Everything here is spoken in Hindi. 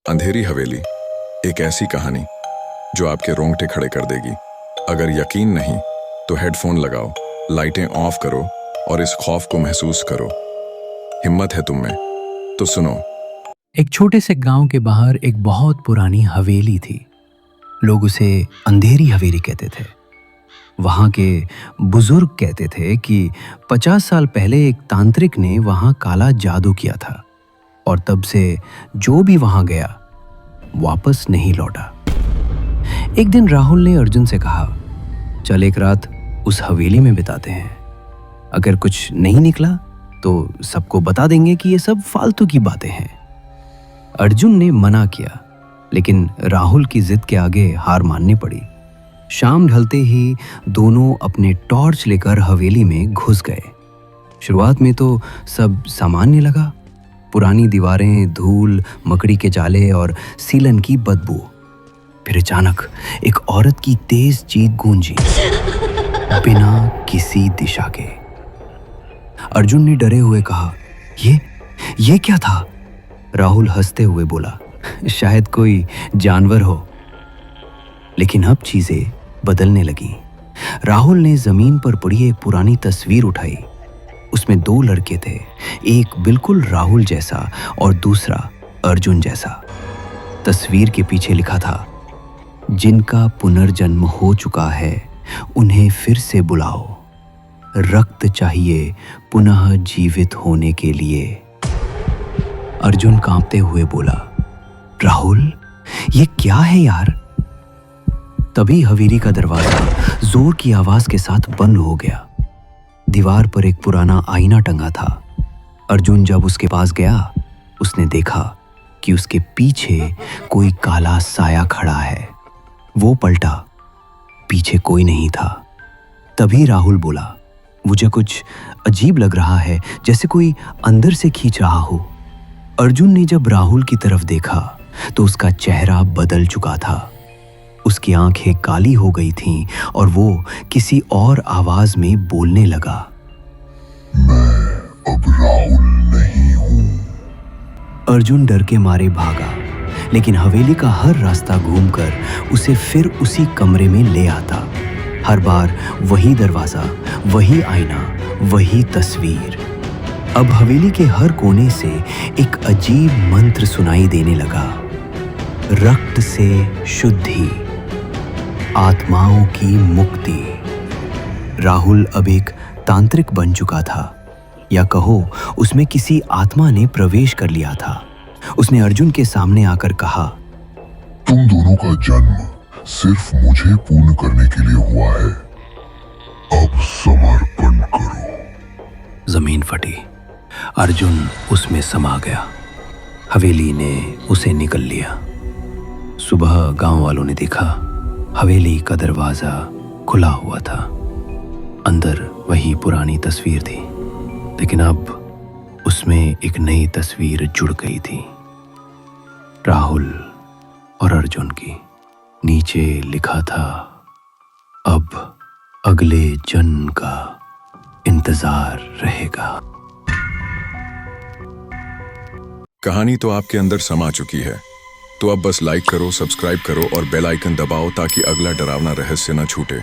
अंधेरी हवेली, एक ऐसी कहानी जो आपके रोंगटे खड़े कर देगी। अगर यकीन नहीं तो हेडफोन लगाओ, लाइटें ऑफ करो और इस खौफ को महसूस करो। हिम्मत है तुम में तो सुनो। एक छोटे से गांव के बाहर एक बहुत पुरानी हवेली थी। लोग उसे अंधेरी हवेली कहते थे। वहां के बुजुर्ग कहते थे कि 50 साल पहले एक तांत्रिक ने वहां काला जादू किया था और तब से जो भी वहां गया वापस नहीं लौटा। एक दिन राहुल ने अर्जुन से कहा, चल एक रात उस हवेली में बिताते हैं। अगर कुछ नहीं निकला तो सबको बता देंगे कि ये सब फालतू की बातें हैं। अर्जुन ने मना किया, लेकिन राहुल की जिद के आगे हार माननी पड़ी। शाम ढलते ही दोनों अपने टॉर्च लेकर हवेली में घुस गए। शुरुआत में तो सब सामान्य लगा। पुरानी दीवारें, धूल, मकड़ी के जाले और सीलन की बदबू। फिर अचानक एक औरत की तेज चीख गूंजी, बिना किसी दिशा के। अर्जुन ने डरे हुए कहा, ये क्या था? राहुल हंसते हुए बोला, शायद कोई जानवर हो। लेकिन अब चीजें बदलने लगी। राहुल ने जमीन पर पड़ी एक पुरानी तस्वीर उठाई। उसमें 2 लड़के थे, एक बिल्कुल राहुल जैसा और दूसरा अर्जुन जैसा। तस्वीर के पीछे लिखा था, जिनका पुनर्जन्म हो चुका है उन्हें फिर से बुलाओ, रक्त चाहिए पुनः जीवित होने के लिए। अर्जुन कांपते हुए बोला, राहुल ये क्या है यार? तभी हवेली का दरवाजा जोर की आवाज के साथ बंद हो गया। दीवार पर एक पुराना आईना टंगा था। अर्जुन जब उसके पास गया, उसने देखा कि उसके पीछे कोई काला साया खड़ा है। वो पलटा, पीछे कोई नहीं था। तभी राहुल बोला, मुझे कुछ अजीब लग रहा है, जैसे कोई अंदर से खींच रहा हो। अर्जुन ने जब राहुल की तरफ देखा तो उसका चेहरा बदल चुका था। उसकी आंखें काली हो गई थीं और वो किसी और आवाज में बोलने लगा, मैं अब राहुल नहीं हूं। अर्जुन डर के मारे भागा, लेकिन हवेली का हर रास्ता घूमकर उसे फिर उसी कमरे में ले आता। हर बार वही दरवाजा, वही आईना, वही तस्वीर। अब हवेली के हर कोने से एक अजीब मंत्र सुनाई देने लगा, रक्त से शुद्धि, आत्माओं की मुक्ति। राहुल अब एक तांत्रिक बन चुका था, या कहो उसमें किसी आत्मा ने प्रवेश कर लिया था। उसने अर्जुन के सामने आकर कहा, तुम दोनों का जन्म सिर्फ मुझे पूर्ण करने के लिए हुआ है। अब समर्पण करो। जमीन फटी। अर्जुन उसमें समा गया। हवेली ने उसे निगल लिया। सुबह गांव वालों ने देखा, हवेली का दरवाजा खुला हुआ था। अंदर वही पुरानी तस्वीर थी, लेकिन अब उसमें एक नई तस्वीर जुड़ गई थी, राहुल और अर्जुन की। नीचे लिखा था, अब अगले जन्म का इंतजार रहेगा। कहानी तो आपके अंदर समा चुकी है, तो अब बस लाइक करो, सब्सक्राइब करो और बेल आइकन दबाओ ताकि अगला डरावना रहस्य न छूटे।